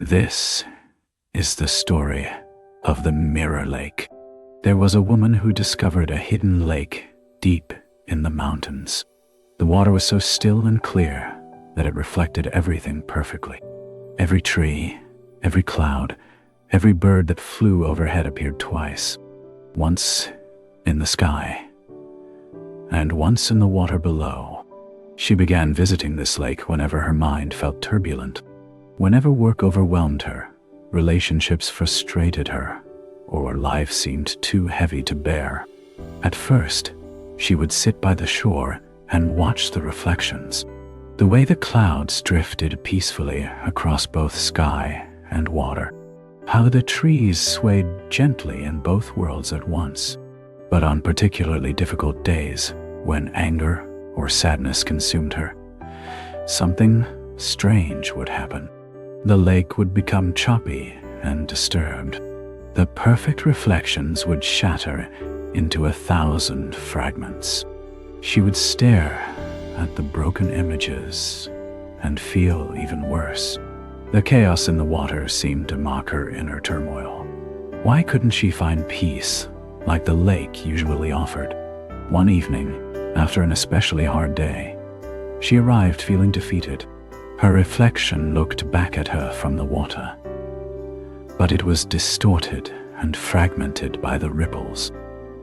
This is the story of the Mirror Lake. There was a woman who discovered a hidden lake deep in the mountains. The water was so still and clear that it reflected everything perfectly. Every tree, every cloud, every bird that flew overhead appeared twice. Once in the sky, and once in the water below. She began visiting this lake whenever her mind felt turbulent. Whenever work overwhelmed her, relationships frustrated her, or life seemed too heavy to bear. At first, she would sit by the shore and watch the reflections. The way the clouds drifted peacefully across both sky and water. How the trees swayed gently in both worlds at once. But on particularly difficult days, when anger or sadness consumed her, something strange would happen. The lake would become choppy and disturbed. The perfect reflections would shatter into 1,000 fragments. She would stare at the broken images and feel even worse. The chaos in the water seemed to mock her inner turmoil. Why couldn't she find peace like the lake usually offered? One evening, after an especially hard day, she arrived feeling defeated. Her reflection looked back at her from the water, but it was distorted and fragmented by the ripples.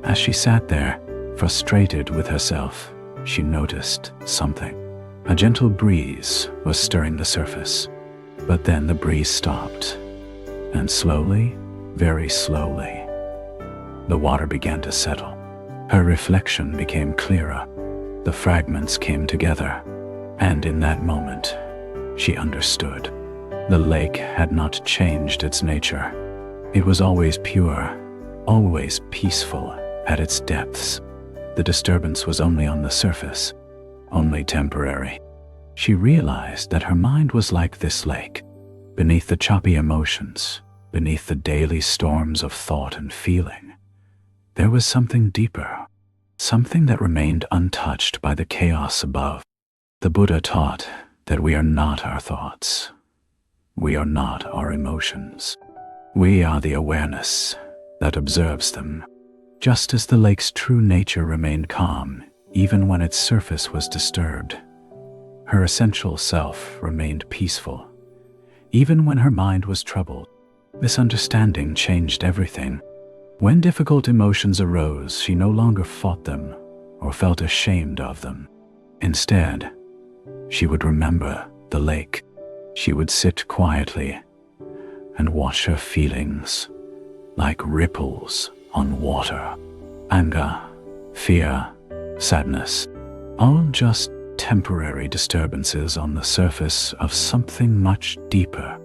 As she sat there, frustrated with herself, she noticed something. A gentle breeze was stirring the surface, but then the breeze stopped, and slowly, very slowly, the water began to settle. Her reflection became clearer. The fragments came together, and in that moment, she understood. The lake had not changed its nature. It was always pure, always peaceful at its depths. The disturbance was only on the surface, only temporary. She realized that her mind was like this lake. Beneath the choppy emotions, beneath the daily storms of thought and feeling, there was something deeper, something that remained untouched by the chaos above. The Buddha taught that we are not our thoughts. We are not our emotions. We are the awareness that observes them. Just as the lake's true nature remained calm, even when its surface was disturbed, her essential self remained peaceful, even when her mind was troubled. This understanding changed everything. When difficult emotions arose, she no longer fought them or felt ashamed of them. Instead, she would remember the lake. She would sit quietly and watch her feelings like ripples on water. Anger, fear, sadness, all just temporary disturbances on the surface of something much deeper.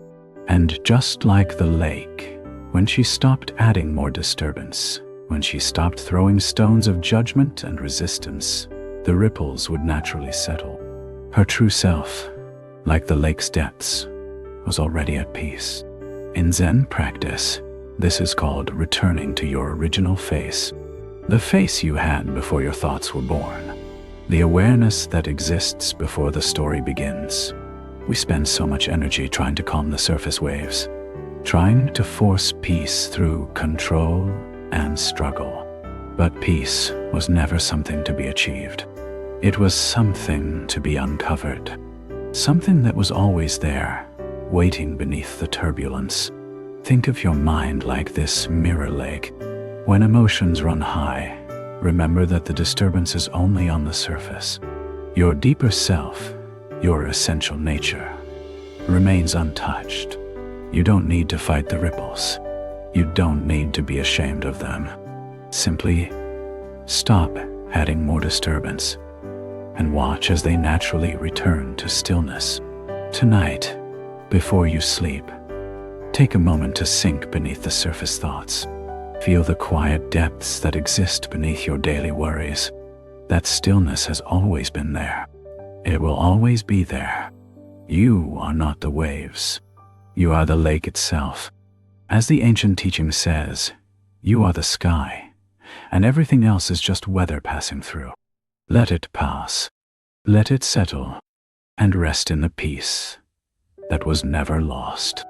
And just like the lake, when she stopped adding more disturbance, when she stopped throwing stones of judgment and resistance, the ripples would naturally settle. Her true self, like the lake's depths, was already at peace. In Zen practice, this is called returning to your original face, the face you had before your thoughts were born, the awareness that exists before the story begins. We spend so much energy trying to calm the surface waves, trying to force peace through control and struggle. But peace was never something to be achieved. It was something to be uncovered, something that was always there, waiting beneath the turbulence. Think of your mind like this mirror lake. When emotions run high, remember that the disturbance is only on the surface. Your deeper self, your essential nature, remains untouched. You don't need to fight the ripples. You don't need to be ashamed of them. Simply stop adding more disturbance and watch as they naturally return to stillness. Tonight, before you sleep, take a moment to sink beneath the surface thoughts. Feel the quiet depths that exist beneath your daily worries. That stillness has always been there. It will always be there. You are not the waves. You are the lake itself. As the ancient teaching says, you are the sky, and everything else is just weather passing through. Let it pass, let it settle, and rest in the peace that was never lost.